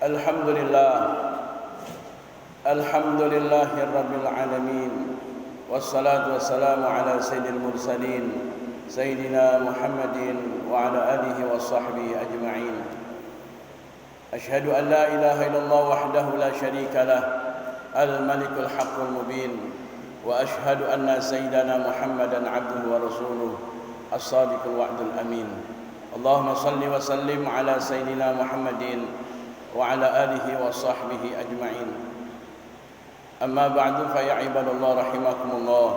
Alhamdulillah, alhamdulillahi rabbil alamin, wassalatu wassalamu ala sayyidil mursalin, sayyidina Muhammadin wa ala alihi wa sahbihi ajma'in. Ashhadu an la ilaha illallah wahdahu la syarika lah, al-malikul haqqul mubin, wa ashhadu anna sayyidana Muhammadan abduhu wa rasuluh, as-sadiqul wa'dul amin. Allahumma salli wa sallim ala sayyidina Muhammadin wa ala alihi wa sahbihi ajma'in. Amma ba'du, fa ya ibadallah rahimakumullah,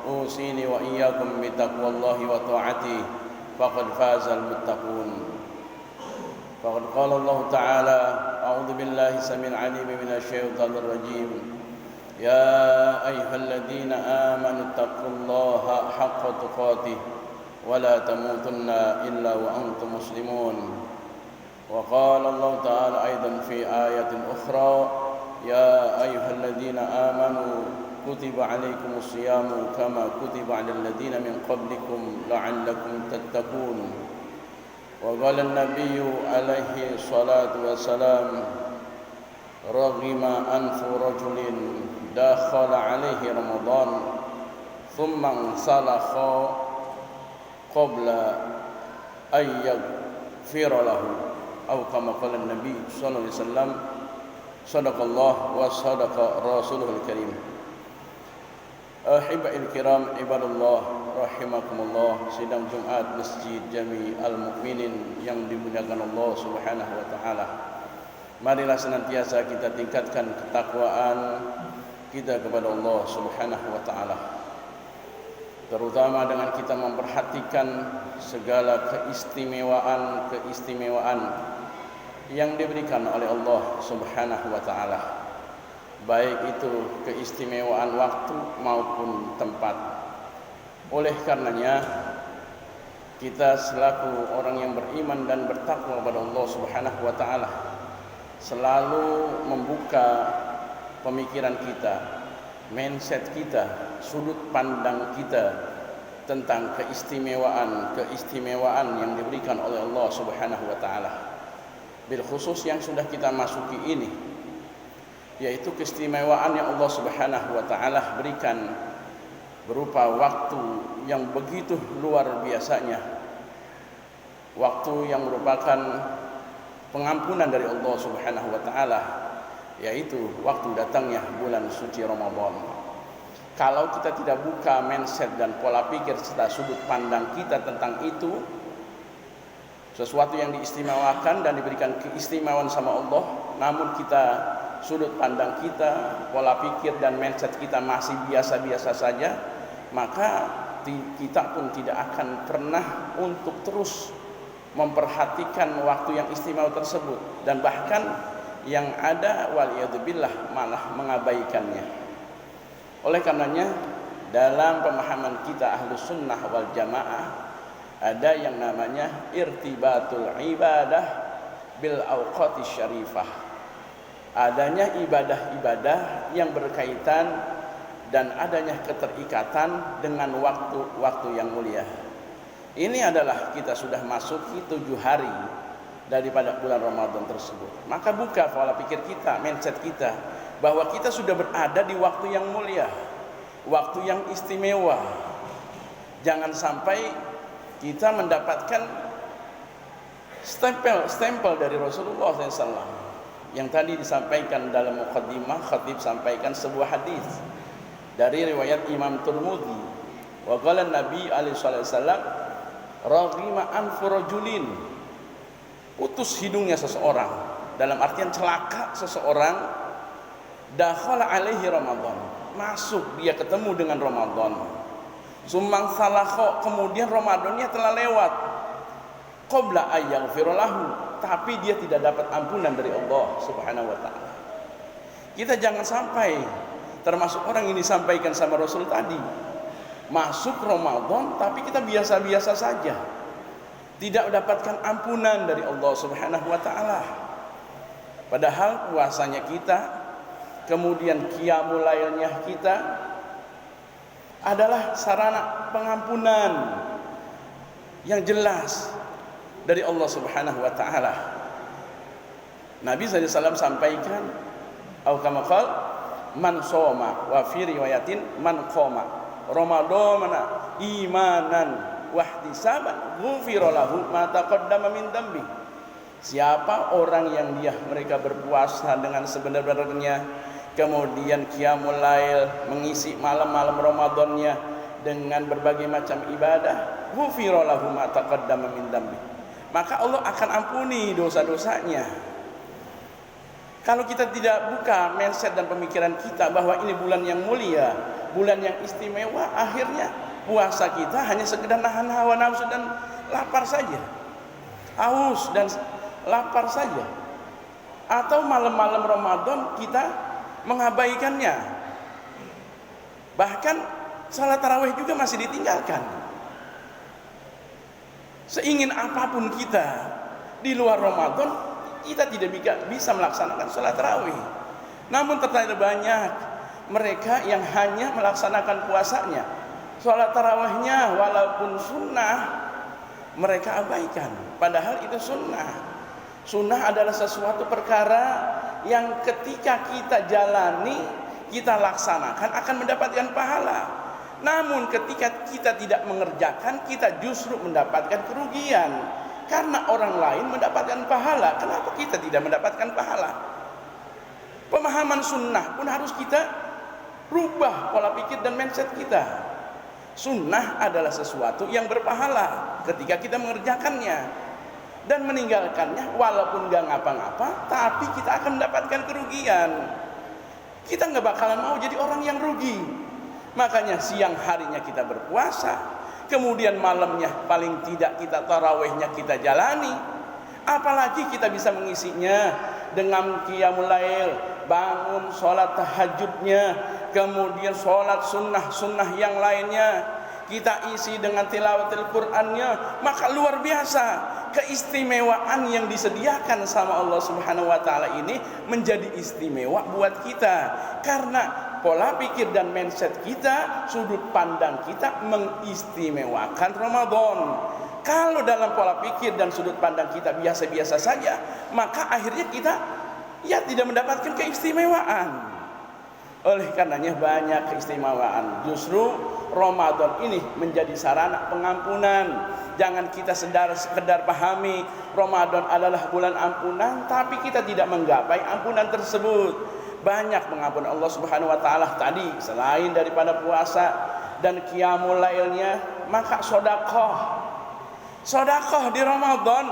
usini wa iyyakum bi taqwallahi wa ta'atihi, faqad fazal muttaqun. Faqad qala Allah ta'ala, a'udzu billahi samil 'alim minasy syaithanir rajim. Ya ayyuhalladzina amanu taqullaha haqqa tuqatih wa la tamutunna illa wa antum muslimun. وقال الله تعالى أيضا في آية أخرى يا أيها الذين آمنوا كتب عليكم الصيام كما كتب على الذين من قبلكم لعلكم تتقون. وقال النبي عليه الصلاة والسلام رغم أنف رجل دخل عليه رمضان ثم انسلخ قبل أن يغفر له atau kama qala Nabi sallallahu alaihi wasallam, sadaqallah wa sadaqa rasuluhul karim. Ahibbail kiram, ibadallah rahimakumullah, sidang Jumat Masjid Jami Al-Mukminin yang dimuliakan Allah Subhanahu wa taala. Marilah senantiasa kita tingkatkan ketakwaan kita kepada Allah Subhanahu wa taala, terutama dengan kita memperhatikan segala keistimewaan yang diberikan oleh Allah Subhanahu wa taala, baik itu keistimewaan waktu maupun tempat. Oleh karenanya kita selaku orang yang beriman dan bertakwa kepada Allah Subhanahu wa taala selalu membuka pemikiran kita, mindset kita, sudut pandang kita tentang keistimewaan yang diberikan oleh Allah Subhanahu wa taala. Bil khusus yang sudah kita masuki ini, yaitu keistimewaan yang Allah Subhanahu wa taala berikan berupa waktu yang begitu luar biasanya, waktu yang merupakan pengampunan dari Allah Subhanahu wa taala, yaitu waktu datangnya bulan suci Ramadan. Kalau kita tidak buka mindset dan pola pikir serta sudut pandang kita tentang itu, sesuatu yang diistimewakan dan diberikan keistimewaan sama Allah, namun kita sudut pandang kita, pola pikir dan mindset kita masih biasa-biasa saja, maka kita pun tidak akan pernah untuk terus memperhatikan waktu yang istimewa tersebut, dan bahkan yang ada waliyadzubillah malah mengabaikannya. Oleh karenanya dalam pemahaman kita Ahlus Sunnah wal Jamaah ada yang namanya irtibatul ibadah bil awqati syarifah. Adanya ibadah-ibadah yang berkaitan dan adanya keterikatan dengan waktu-waktu yang mulia. Ini adalah kita sudah masuki 7 hari daripada bulan Ramadan tersebut. Maka buka pola pikir kita, mindset kita, bahwa kita sudah berada di waktu yang mulia, waktu yang istimewa. Jangan sampai kita mendapatkan stempel dari Rasulullah SAW yang tadi disampaikan dalam muqaddimah. Khatib sampaikan sebuah hadis dari riwayat Imam Tirmidzi. Wa qala Nabi alaihi wasallam raghima anfu rajulin, putus hidungnya seseorang, dalam artian celaka seseorang, dakhala alaihi Ramadan, masuk dia ketemu dengan Ramadan, sumang salakho, kemudian Ramadannya telah lewat, qabla ayyaghfira lahu, tapi dia tidak dapat ampunan dari Allah Subhanahu wa taala. Kita jangan sampai termasuk orang ini disampaikan sama Rasul tadi, masuk Ramadan tapi kita biasa-biasa saja, tidak mendapatkan ampunan dari Allah Subhanahu wa taala. Padahal puasanya kita, kemudian qiyamul lailnya kita adalah sarana pengampunan yang jelas dari Allah Subhanahu wa taala. Nabi SAW sampaikan, au kama qala man shoma wa fi riwayatin man qoma ramadhana imanan wa ihtisaban ghufira lahu ma taqaddama min dambi. Siapa orang yang mereka berpuasa dengan sebenar-benarnya, kemudian qiyamul lail, mengisi malam-malam Ramadannya dengan berbagai macam ibadah, ghufira lahu ma taqaddama min dambi, maka Allah akan ampuni dosa-dosanya. Kalau kita tidak buka mindset dan pemikiran kita bahwa ini bulan yang mulia, bulan yang istimewa, akhirnya puasa kita hanya sekedar nahan hawa nafsu dan lapar saja, haus dan lapar saja. Atau malam-malam Ramadan kita mengabaikannya, bahkan salat tarawih juga masih ditinggalkan. Seingin apapun kita di luar Ramadan, kita tidak bisa melaksanakan sholat tarawih. Namun ternyata banyak mereka yang hanya melaksanakan puasanya, sholat tarawihnya walaupun sunnah mereka abaikan, padahal itu sunnah. Sunnah adalah sesuatu perkara yang ketika kita jalani, kita laksanakan akan mendapatkan pahala. Namun ketika kita tidak mengerjakan, kita justru mendapatkan kerugian. Karena orang lain mendapatkan pahala, kenapa kita tidak mendapatkan pahala? Pemahaman sunnah pun harus kita rubah pola pikir dan mindset kita. Sunnah adalah sesuatu yang berpahala ketika kita mengerjakannya, dan meninggalkannya walaupun gak ngapa-ngapa, tapi kita akan mendapatkan kerugian. Kita gak bakalan mau jadi orang yang rugi. Makanya siang harinya kita berpuasa, kemudian malamnya paling tidak kita tarawihnya kita jalani, apalagi kita bisa mengisinya dengan qiyamul lail, bangun sholat tahajudnya, kemudian sholat sunnah yang lainnya kita isi dengan tilawatil Qur'annya, maka luar biasa keistimewaan yang disediakan sama Allah Subhanahu wa taala ini menjadi istimewa buat kita, karena pola pikir dan mindset kita, sudut pandang kita mengistimewakan Ramadan. Kalau dalam pola pikir dan sudut pandang kita biasa-biasa saja, maka akhirnya kita tidak mendapatkan keistimewaan. Oleh karenanya banyak keistimewaan. Justru Ramadan ini menjadi sarana pengampunan. Jangan kita sekedar pahami Ramadan adalah bulan ampunan, tapi kita tidak menggapai ampunan tersebut. Banyak pengampunan Allah Subhanahu wa taala tadi selain daripada puasa dan qiyamul lailnya, maka sedekah di Ramadan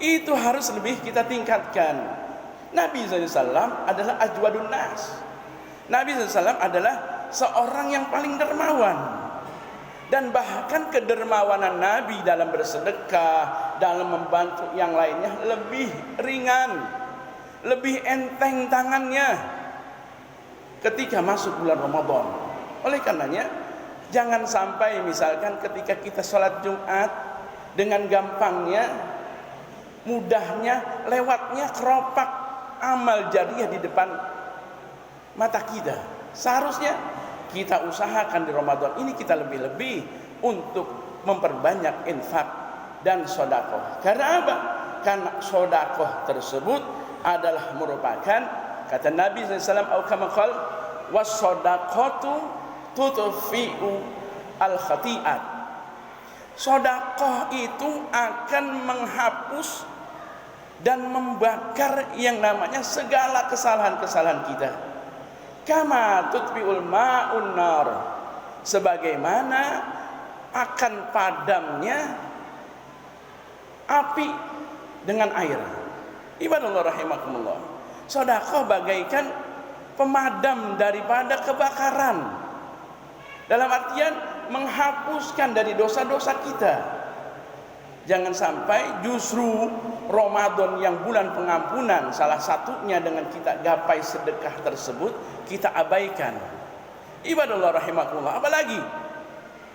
itu harus lebih kita tingkatkan. Nabi SAW adalah ajwadun nas. Nabi SAW adalah seorang yang paling dermawan, dan bahkan kedermawanan Nabi dalam bersedekah, dalam membantu yang lainnya lebih ringan, lebih enteng tangannya ketika masuk bulan Ramadan. Oleh karenanya jangan sampai misalkan ketika kita sholat Jumat dengan gampangnya, mudahnya, lewatnya keropak amal jariah di depan mata kita. Seharusnya kita usahakan di Ramadan ini kita lebih-lebih untuk memperbanyak infak dan sedekah. Karena apa? Karena sedekah tersebut adalah merupakan, kata Nabi SAW, au kama qala was-shadaqatu tudfi'u al-khati'at. Sedekah itu akan menghapus dan membakar yang namanya segala kesalahan-kesalahan kita. Kama tutfi'ul ma'un nar, sebagaimana akan padamnya api dengan air. Ibadallah rahimakumullah. Sedekah bagaikan pemadam daripada kebakaran, dalam artian menghapuskan dari dosa-dosa kita. Jangan sampai justru Ramadan yang bulan pengampunan, salah satunya dengan kita gapai sedekah tersebut, kita abaikan. Ibadallah rahimakumullah. Apalagi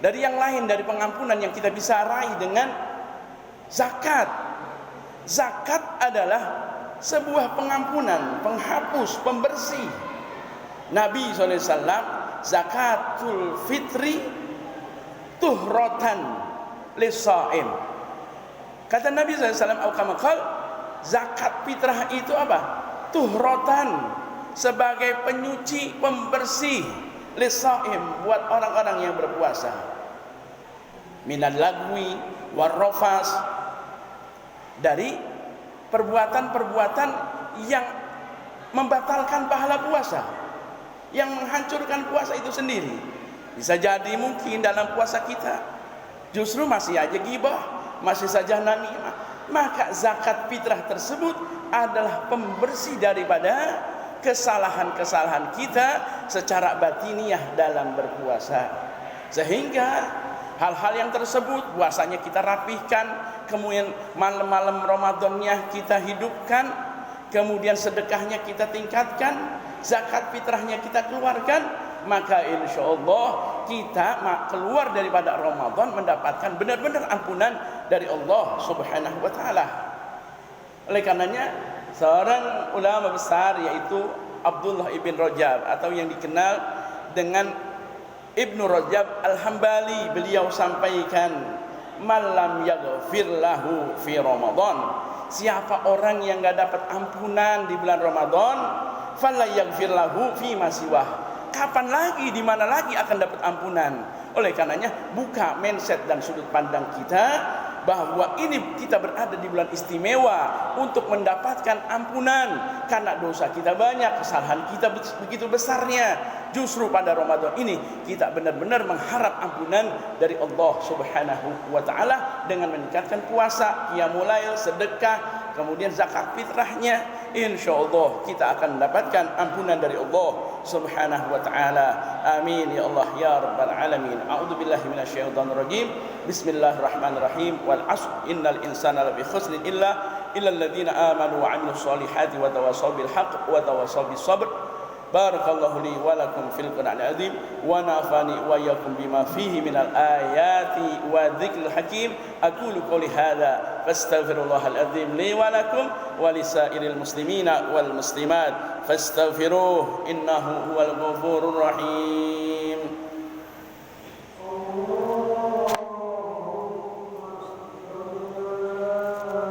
dari yang lain, dari pengampunan yang kita bisa raih dengan zakat. Zakat adalah sebuah pengampunan, penghapus, pembersih. Nabi SAW, zakatul fitri tuhratan lisaim. Kata Nabi SAW, au kama qala zakat fitrah itu apa? Tuhrotan, sebagai penyuci, pembersih lisaim, buat orang-orang yang berpuasa, minal lagwi warrafas, dari perbuatan-perbuatan yang membatalkan pahala puasa, yang menghancurkan puasa itu sendiri. Bisa jadi mungkin dalam puasa kita justru masih aja ghibah, masih saja namimah, maka zakat fitrah tersebut adalah pembersih daripada kesalahan-kesalahan kita secara batiniah dalam berpuasa. Sehingga hal-hal yang tersebut, puasanya kita rapihkan, kemudian malam-malam Ramadannya kita hidupkan, kemudian sedekahnya kita tingkatkan, zakat fitrahnya kita keluarkan, maka insya Allah kita keluar daripada Ramadan mendapatkan benar-benar ampunan dari Allah Subhanahu wa Ta'ala. Oleh karenanya, seorang ulama besar yaitu Abdullah ibn Rajab, atau yang dikenal dengan Ibnu Rajab Al-Hambali, beliau sampaikan, malam yaghfir lahu fi Ramadan, siapa orang yang enggak dapat ampunan di bulan Ramadan, fala yaghfir lahu fi ma siwah, kapan lagi, di mana lagi akan dapat ampunan. Oleh karenanya, buka mindset dan sudut pandang kita bahwa ini kita berada di bulan istimewa untuk mendapatkan ampunan, karena dosa kita banyak, kesalahan kita begitu besarnya. Justru pada Ramadan ini kita benar-benar mengharap ampunan dari Allah Subhanahu wa Ta'ala dengan meningkatkan puasa, qiyamul lail, sedekah, kemudian zakat fitrahnya. Insyaallah kita akan mendapatkan ampunan dari Allah Subhanahu wa Ta'ala. Amin ya Allah ya rabbal alamin. A'udzubillahi minasyaitonir rajim. Bismillahirrahmanirrahim. Wal 'asr innal insana lafi khusrin illa alladziina aamanu wa 'amilus shalihati wa tawassaw bil haqq wa tawassaw bis sabr. Barakallahu li wa lakum fil Qur'anil azim wa nafani wa iyyakum bima fihi minal ayati wa dzikril hakim. Aqulu qouli hadza fastaghfirullahal azim li wa lakum wa lisairil muslimina wal muslimat fastaghfiruhu innahu huwal ghafurur rahim.